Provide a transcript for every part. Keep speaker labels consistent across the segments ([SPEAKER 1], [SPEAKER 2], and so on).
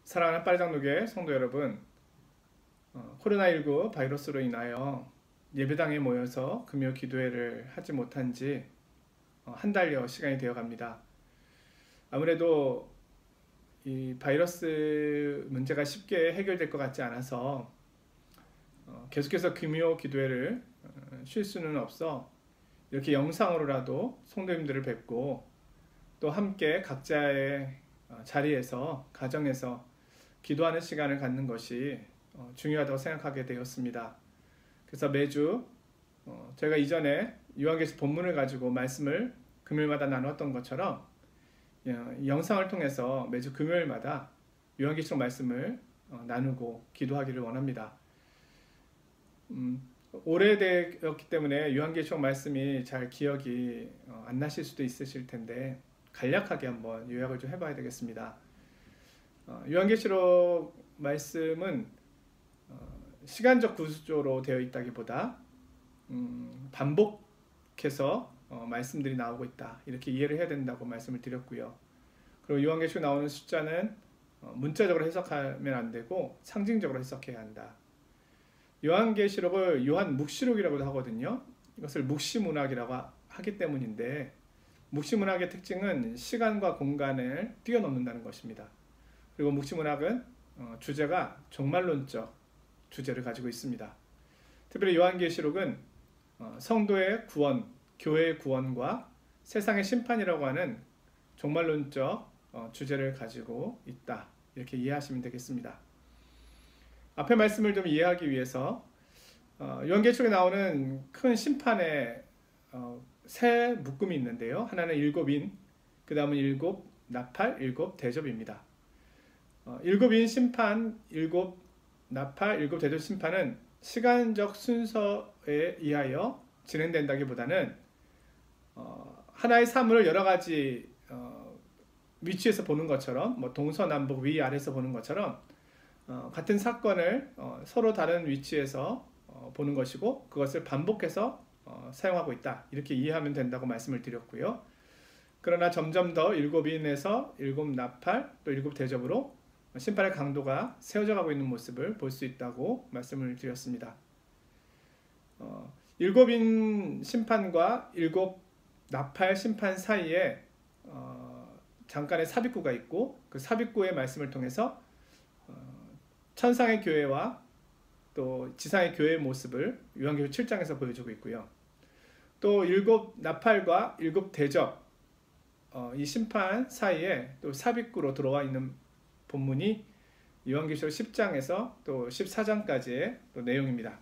[SPEAKER 1] 사랑하는 빨장독의 성도 여러분, 코로나19 바이러스로 인하여 예배당에 모여서 금요 기도회를 하지 못한 지 한 달여 시간이 되어 갑니다. 아무래도 이 바이러스 문제가 쉽게 해결될 것 같지 않아서 계속해서 금요 기도회를 쉴 수는 없어 이렇게 영상으로라도 성도님들을 뵙고 또 함께 각자의 자리에서 가정에서 기도하는 시간을 갖는 것이 중요하다고 생각하게 되었습니다. 그래서 매주 저희가 이전에 요한계시록 본문을 가지고 말씀을 금요일마다 나눴던 것처럼 영상을 통해서 매주 금요일마다 요한계시록 말씀을 나누고 기도하기를 원합니다. 오래되었기 때문에 요한계시록 말씀이 잘 기억이 안 나실 수도 있으실 텐데 간략하게 한번 요약을 좀 해봐야 되겠습니다. 요한계시록 말씀은 시간적 구조로 되어 있다기보다 반복해서 말씀들이 나오고 있다, 이렇게 이해를 해야 된다고 말씀을 드렸고요. 그리고 요한계시록 나오는 숫자는 문자적으로 해석하면 안 되고 상징적으로 해석해야 한다. 요한계시록을 요한묵시록이라고도 하거든요. 이것을 묵시문학이라고 하기 때문인데, 묵시문학의 특징은 시간과 공간을 뛰어넘는다는 것입니다. 그리고 묵시문학은 주제가 종말론적 주제를 가지고 있습니다. 특별히 요한계시록은 성도의 구원, 교회의 구원과 세상의 심판이라고 하는 종말론적 주제를 가지고 있다, 이렇게 이해하시면 되겠습니다. 앞의 말씀을 좀 이해하기 위해서 요한계시록에 나오는 큰 심판의 세 묶음이 있는데요. 하나는 일곱인, 그 다음은 일곱 나팔, 일곱 대접입니다. 일곱인 심판, 일곱 나팔, 일곱 대접 심판은 시간적 순서에 의하여 진행된다기보다는 하나의 사물을 여러 가지 위치에서 보는 것처럼, 동서남북 위아래에서 보는 것처럼 같은 사건을 서로 다른 위치에서 보는 것이고, 그것을 반복해서 사용하고 있다, 이렇게 이해하면 된다고 말씀을 드렸고요. 그러나 점점 더 일곱인에서 일곱 나팔 또 일곱 대접으로 심판의 강도가 세워져 가고 있는 모습을 볼 수 있다고 말씀을 드렸습니다. 일곱인 심판과 일곱 나팔 심판 사이에 잠깐의 삽입구가 있고, 그 삽입구의 말씀을 통해서 천상의 교회와 또 지상의 교회의 모습을 요한계시록 7장에서 보여주고 있고요. 또 일곱 나팔과 일곱 대접, 이 심판 사이에 또 삽입구로 들어와 있는 본문이 요한계시록 10장에서 또 14장까지의 또 내용입니다.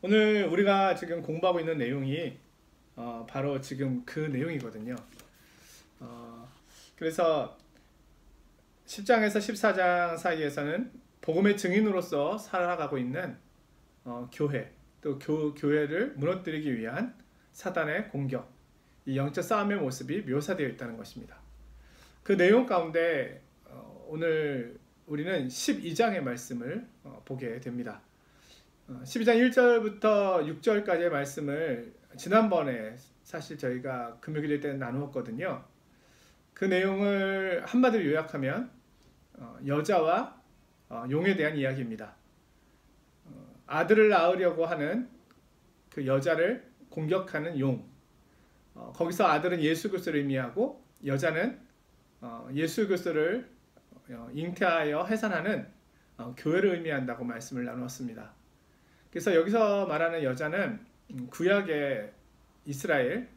[SPEAKER 1] 오늘 우리가 지금 공부하고 있는 내용이 바로 지금 그 내용이거든요. 그래서 10장에서 14장 사이에서는 복음의 증인으로서 살아가고 있는 교회, 또 교회를 무너뜨리기 위한 사단의 공격, 이 영적 싸움의 모습이 묘사되어 있다는 것입니다. 그 내용 가운데 오늘 우리는 12장의 말씀을 보게 됩니다. 12장 1절부터 6절까지의 말씀을 지난번에 사실 저희가 금요일 때 나누었거든요. 그 내용을 한마디로 요약하면 여자와 용에 대한 이야기입니다. 아들을 낳으려고 하는 그 여자를 공격하는 용, 거기서 아들은 예수 그리스도를 의미하고 여자는 예수 그리스도를 잉태하여 해산하는 교회를 의미한다고 말씀을 나누었습니다. 그래서 여기서 말하는 여자는 구약의 이스라엘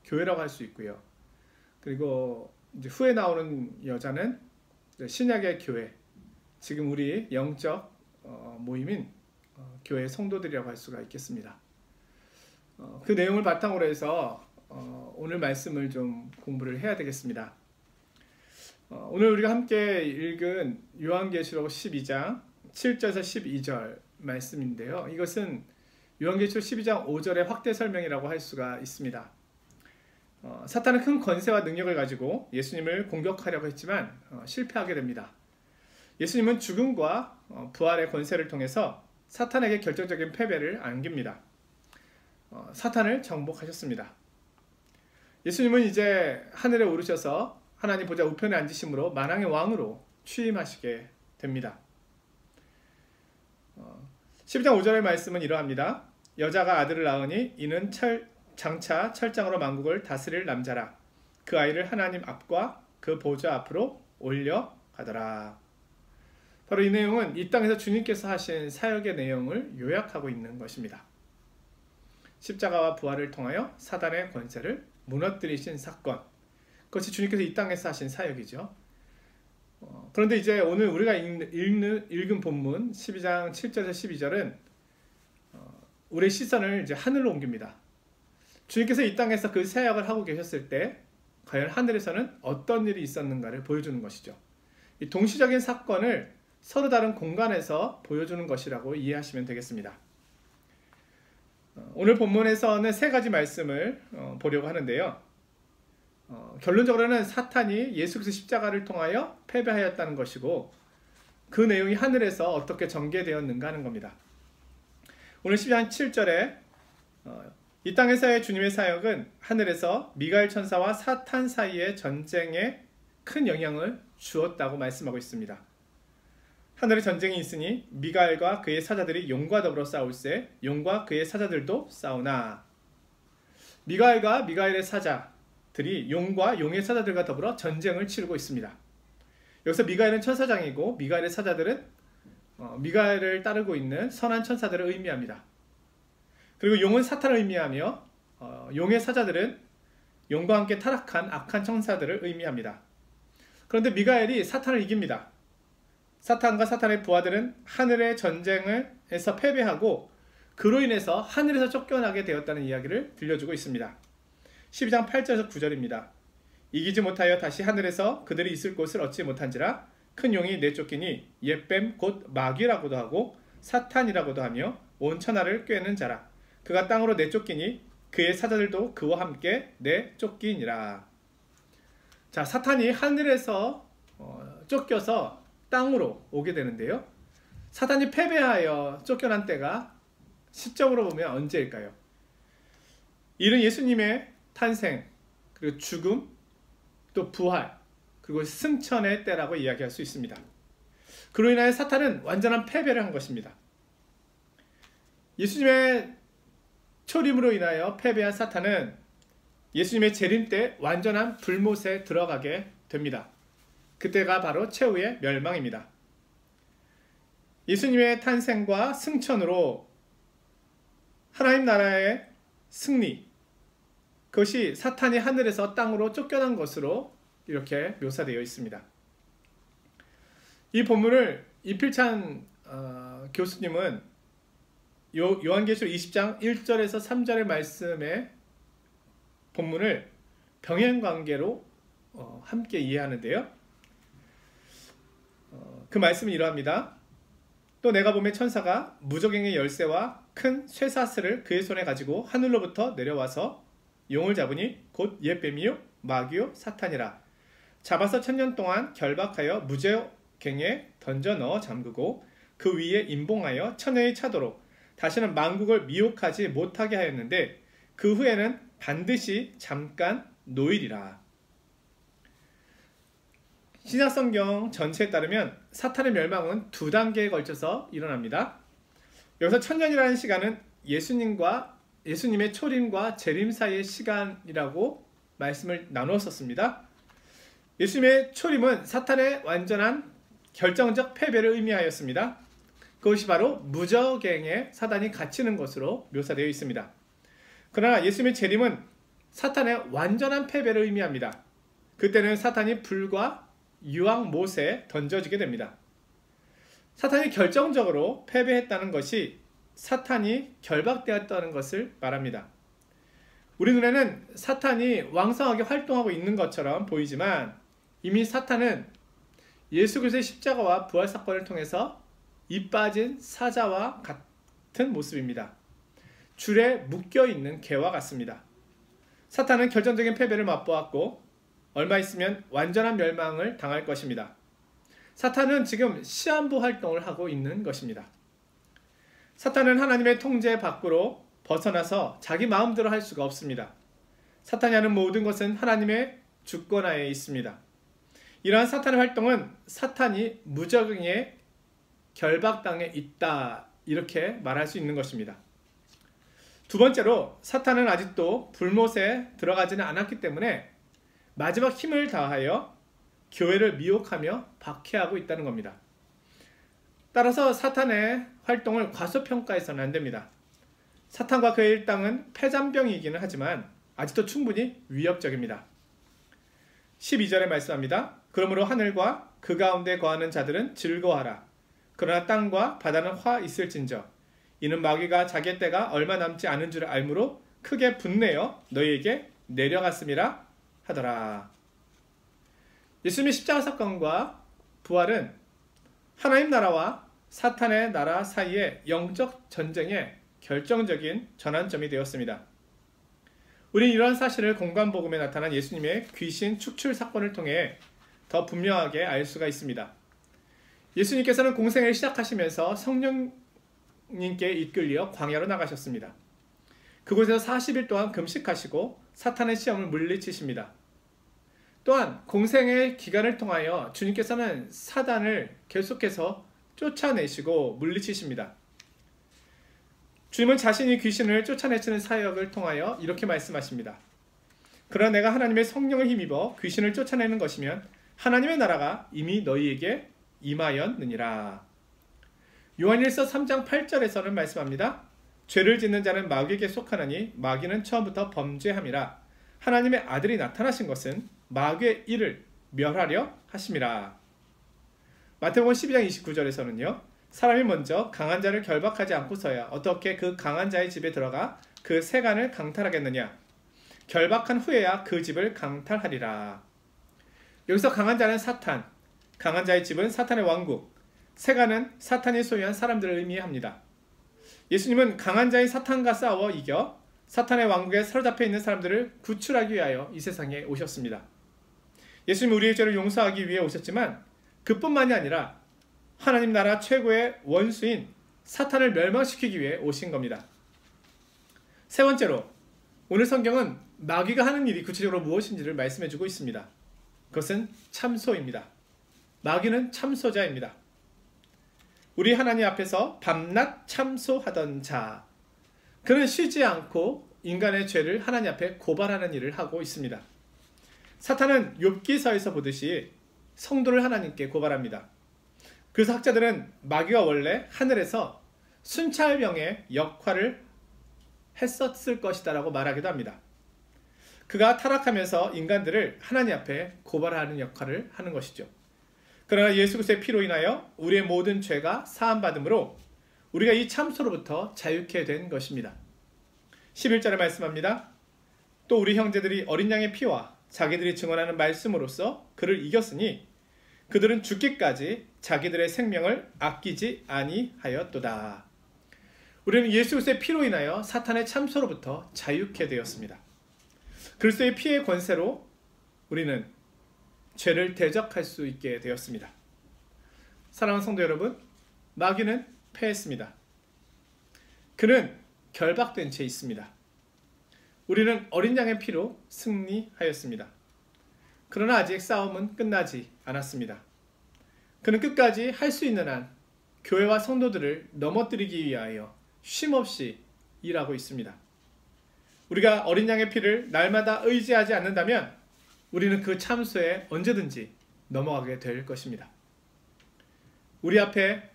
[SPEAKER 1] 교회라고 할 수 있고요. 그리고 이제 후에 나오는 여자는 신약의 교회, 지금 우리 영적 모임인 교회 성도들이라고 할 수가 있겠습니다. 그 내용을 바탕으로 해서 오늘 말씀을 좀 공부를 해야 되겠습니다. 오늘 우리가 함께 읽은 요한계시록 12장 7절에서 12절 말씀인데요. 이것은 요한계시록 12장 5절의 확대 설명이라고 할 수가 있습니다. 사탄은 큰 권세와 능력을 가지고 예수님을 공격하려고 했지만 실패하게 됩니다. 예수님은 죽음과 부활의 권세를 통해서 사탄에게 결정적인 패배를 안깁니다. 사탄을 정복하셨습니다. 예수님은 이제 하늘에 오르셔서 하나님 보좌 우편에 앉으심으로 만왕의 왕으로 취임하시게 됩니다. 12장 5절의 말씀은 이러합니다. 여자가 아들을 낳으니 이는 장차 철장으로 만국을 다스릴 남자라. 그 아이를 하나님 앞과 그 보좌 앞으로 올려가더라. 바로 이 내용은 이 땅에서 주님께서 하신 사역의 내용을 요약하고 있는 것입니다. 십자가와 부활을 통하여 사단의 권세를 무너뜨리신 사건, 그것이 주님께서 이 땅에서 하신 사역이죠. 그런데 이제 오늘 우리가 읽은 본문 12장 7절에서 12절은 우리의 시선을 이제 하늘로 옮깁니다. 주님께서 이 땅에서 그 사역을 하고 계셨을 때 과연 하늘에서는 어떤 일이 있었는가를 보여주는 것이죠. 이 동시적인 사건을 서로 다른 공간에서 보여주는 것이라고 이해하시면 되겠습니다. 오늘 본문에서는 세 가지 말씀을 보려고 하는데요. 결론적으로는 사탄이 예수 그리스도 십자가를 통하여 패배하였다는 것이고, 그 내용이 하늘에서 어떻게 전개되었는가 하는 겁니다. 오늘 12장 7절에 이 땅에서의 주님의 사역은 하늘에서 미가엘 천사와 사탄 사이의 전쟁에 큰 영향을 주었다고 말씀하고 있습니다. 하늘에 전쟁이 있으니 미가엘과 그의 사자들이 용과 더불어 싸울세 용과 그의 사자들도 싸우나. 미가엘과 미가엘의 사자들이 용과 용의 사자들과 더불어 전쟁을 치르고 있습니다. 여기서 미가엘은 천사장이고 미가엘의 사자들은 미가엘을 따르고 있는 선한 천사들을 의미합니다. 그리고 용은 사탄을 의미하며 용의 사자들은 용과 함께 타락한 악한 천사들을 의미합니다. 그런데 미가엘이 사탄을 이깁니다. 사탄과 사탄의 부하들은 하늘의 전쟁에서 패배하고 그로 인해서 하늘에서 쫓겨나게 되었다는 이야기를 들려주고 있습니다. 12장 8절에서 9절입니다. 이기지 못하여 다시 하늘에서 그들이 있을 곳을 얻지 못한지라. 큰 용이 내쫓기니 옛뱀 곧 마귀라고도 하고 사탄이라고도 하며 온 천하를 꿰는 자라. 그가 땅으로 내쫓기니 그의 사자들도 그와 함께 내쫓기니라. 자, 사탄이 하늘에서 쫓겨서 땅으로 오게 되는데요. 사탄이 패배하여 쫓겨난 때가 시점으로 보면 언제일까요? 이는 예수님의 탄생, 그리고 죽음, 또 부활, 그리고 승천의 때라고 이야기할 수 있습니다. 그로 인하여 사탄은 완전한 패배를 한 것입니다. 예수님의 초림으로 인하여 패배한 사탄은 예수님의 재림 때 완전한 불못에 들어가게 됩니다. 그때가 바로 최후의 멸망입니다. 예수님의 탄생과 승천으로 하나님 나라의 승리, 그것이 사탄이 하늘에서 땅으로 쫓겨난 것으로 이렇게 묘사되어 있습니다. 이 본문을 이필찬 교수님은 요한계시록 20장 1절에서 3절의 말씀의 본문을 병행관계로 함께 이해하는데요. 그 말씀은 이러합니다. 또 내가 보매 천사가 무저갱의 열쇠와 큰 쇠사슬을 그의 손에 가지고 하늘로부터 내려와서 용을 잡으니 곧 옛뱀이요 마귀요 사탄이라. 잡아서 1000년 동안 결박하여 무저갱에 던져 넣어 잠그고 그 위에 임봉하여 천년이 차도록 다시는 만국을 미혹하지 못하게 하였는데 그 후에는 반드시 잠깐 노일이라. 신약성경 전체에 따르면 사탄의 멸망은 2단계에 걸쳐서 일어납니다. 여기서 1000년이라는 시간은 예수님의 초림과 재림 사이의 시간이라고 말씀을 나누었었습니다. 예수님의 초림은 사탄의 완전한 결정적 패배를 의미하였습니다. 그것이 바로 무저갱에 사단이 갇히는 것으로 묘사되어 있습니다. 그러나 예수님의 재림은 사탄의 완전한 패배를 의미합니다. 그때는 사탄이 불과 유황못에 던져지게 됩니다. 사탄이 결정적으로 패배했다는 것이 사탄이 결박되었다는 것을 말합니다. 우리 눈에는 사탄이 왕성하게 활동하고 있는 것처럼 보이지만 이미 사탄은 예수 그리스도의 십자가와 부활 사건을 통해서 이 빠진 사자와 같은 모습입니다. 줄에 묶여있는 개와 같습니다. 사탄은 결정적인 패배를 맛보았고 얼마 있으면 완전한 멸망을 당할 것입니다. 사탄은 지금 시한부 활동을 하고 있는 것입니다. 사탄은 하나님의 통제 밖으로 벗어나서 자기 마음대로 할 수가 없습니다. 사탄이 하는 모든 것은 하나님의 주권하에 있습니다. 이러한 사탄의 활동은 사탄이 무적응에 결박당해 있다, 이렇게 말할 수 있는 것입니다. 두 번째로, 사탄은 아직도 불못에 들어가지는 않았기 때문에 마지막 힘을 다하여 교회를 미혹하며 박해하고 있다는 겁니다. 따라서 사탄의 활동을 과소평가해서는 안 됩니다. 사탄과 그의 일당은 패잔병이기는 하지만 아직도 충분히 위협적입니다. 12절에 말씀합니다. 그러므로 하늘과 그 가운데 거하는 자들은 즐거워하라. 그러나 땅과 바다는 화 있을진저. 이는 마귀가 자기의 때가 얼마 남지 않은 줄 알므로 크게 분내어 너희에게 내려갔음이라 하더라. 예수님의 십자가 사건과 부활은 하나님 나라와 사탄의 나라 사이의 영적 전쟁의 결정적인 전환점이 되었습니다. 우리는 이러한 사실을 공관복음에 나타난 예수님의 귀신 축출 사건을 통해 더 분명하게 알 수가 있습니다. 예수님께서는 공생을 시작하시면서 성령님께 이끌려 광야로 나가셨습니다. 그곳에서 40일 동안 금식하시고 사탄의 시험을 물리치십니다. 또한 공생의 기간을 통하여 주님께서는 사단을 계속해서 쫓아내시고 물리치십니다. 주님은 자신이 귀신을 쫓아내시는 사역을 통하여 이렇게 말씀하십니다. 그러나 내가 하나님의 성령을 힘입어 귀신을 쫓아내는 것이면 하나님의 나라가 이미 너희에게 임하였느니라. 요한일서 3장 8절에서는 말씀합니다. 죄를 짓는 자는 마귀에게 속하나니 마귀는 처음부터 범죄함이라. 하나님의 아들이 나타나신 것은 마귀의 일을 멸하려 하심이라. 마태복음 12장 29절에서는요. 사람이 먼저 강한 자를 결박하지 않고서야 어떻게 그 강한 자의 집에 들어가 그 세간을 강탈하겠느냐. 결박한 후에야 그 집을 강탈하리라. 여기서 강한 자는 사탄, 강한 자의 집은 사탄의 왕국, 세간은 사탄이 소유한 사람들을 의미합니다. 예수님은 강한 자인 사탄과 싸워 이겨 사탄의 왕국에 사로잡혀 있는 사람들을 구출하기 위하여 이 세상에 오셨습니다. 예수님은 우리의 죄를 용서하기 위해 오셨지만 그뿐만이 아니라 하나님 나라 최고의 원수인 사탄을 멸망시키기 위해 오신 겁니다. 세 번째로, 오늘 성경은 마귀가 하는 일이 구체적으로 무엇인지를 말씀해주고 있습니다. 그것은 참소입니다. 마귀는 참소자입니다. 우리 하나님 앞에서 밤낮 참소하던 자, 그는 쉬지 않고 인간의 죄를 하나님 앞에 고발하는 일을 하고 있습니다. 사탄은 욥기서에서 보듯이 성도를 하나님께 고발합니다. 그래서 학자들은 마귀가 원래 하늘에서 순찰병의 역할을 했었을 것이다 라고 말하기도 합니다. 그가 타락하면서 인간들을 하나님 앞에 고발하는 역할을 하는 것이죠. 그러나 예수 그리스도의 피로 인하여 우리의 모든 죄가 사함받음으로 우리가 이 참소로부터 자유케 된 것입니다. 11절에 말씀합니다. 또 우리 형제들이 어린 양의 피와 자기들이 증언하는 말씀으로써 그를 이겼으니 그들은 죽기까지 자기들의 생명을 아끼지 아니하였도다. 우리는 예수 그리스도의 피로 인하여 사탄의 참소로부터 자유케 되었습니다. 그리스도의 피의 권세로 우리는 죄를 대적할 수 있게 되었습니다. 사랑하는 성도 여러분, 마귀는 패했습니다. 그는 결박된 채 있습니다. 우리는 어린 양의 피로 승리하였습니다. 그러나 아직 싸움은 끝나지 않았습니다. 그는 끝까지 할 수 있는 한 교회와 성도들을 넘어뜨리기 위하여 쉼없이 일하고 있습니다. 우리가 어린 양의 피를 날마다 의지하지 않는다면 우리는 그 참소에 언제든지 넘어가게 될 것입니다. 우리 앞에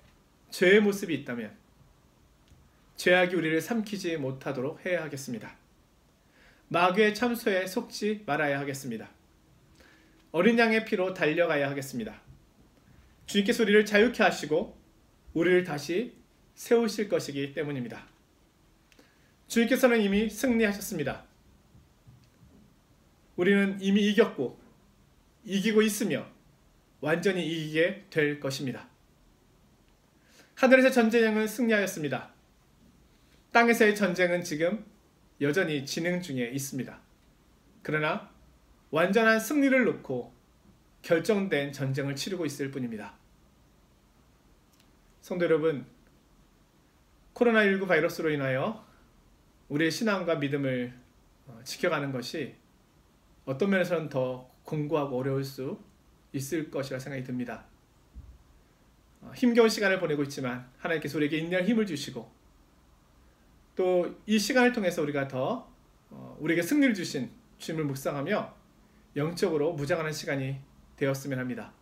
[SPEAKER 1] 죄의 모습이 있다면 죄악이 우리를 삼키지 못하도록 해야 하겠습니다. 마귀의 참소에 속지 말아야 하겠습니다. 어린 양의 피로 달려가야 하겠습니다. 주님께서 우리를 자유케 하시고 우리를 다시 세우실 것이기 때문입니다. 주님께서는 이미 승리하셨습니다. 우리는 이미 이겼고 이기고 있으며 완전히 이기게 될 것입니다. 하늘에서의 전쟁은 승리하였습니다. 땅에서의 전쟁은 지금 여전히 진행 중에 있습니다. 그러나 완전한 승리를 놓고 결정된 전쟁을 치르고 있을 뿐입니다. 성도 여러분, 코로나19 바이러스로 인하여 우리의 신앙과 믿음을 지켜가는 것이 어떤 면에서는 더 공고하고 어려울 수 있을 것이라 생각이 듭니다. 힘겨운 시간을 보내고 있지만 하나님께서 우리에게 인내할 힘을 주시고 또 이 시간을 통해서 우리가 더 우리에게 승리를 주신 주님을 묵상하며 영적으로 무장하는 시간이 되었으면 합니다.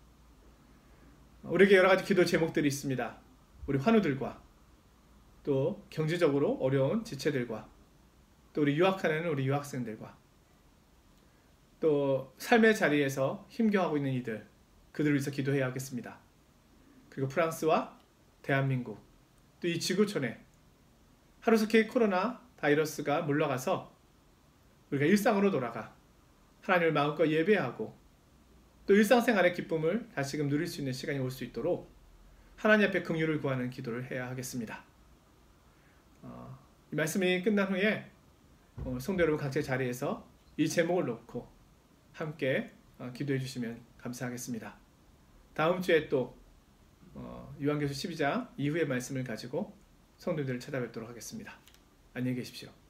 [SPEAKER 1] 우리에게 여러 가지 기도 제목들이 있습니다. 우리 환우들과 또 경제적으로 어려운 지체들과 또 우리 유학하는 우리 유학생들과 또 삶의 자리에서 힘겨워하고 있는 이들, 그들을 위해서 기도해야 하겠습니다. 그리고 프랑스와 대한민국 또 이 지구촌에 하루속히 코로나 바이러스가 물러가서 우리가 일상으로 돌아가 하나님을 마음껏 예배하고 또 일상생활의 기쁨을 다시금 누릴 수 있는 시간이 올 수 있도록 하나님 앞에 긍휼을 구하는 기도를 해야 하겠습니다. 이 말씀이 끝난 후에 성도 여러분 각자 자리에서 이 제목을 놓고 함께 기도해 주시면 감사하겠습니다. 다음 주에 또 요한계시록 12장 이후의 말씀을 가지고 성도들을 찾아뵙도록 하겠습니다. 안녕히 계십시오.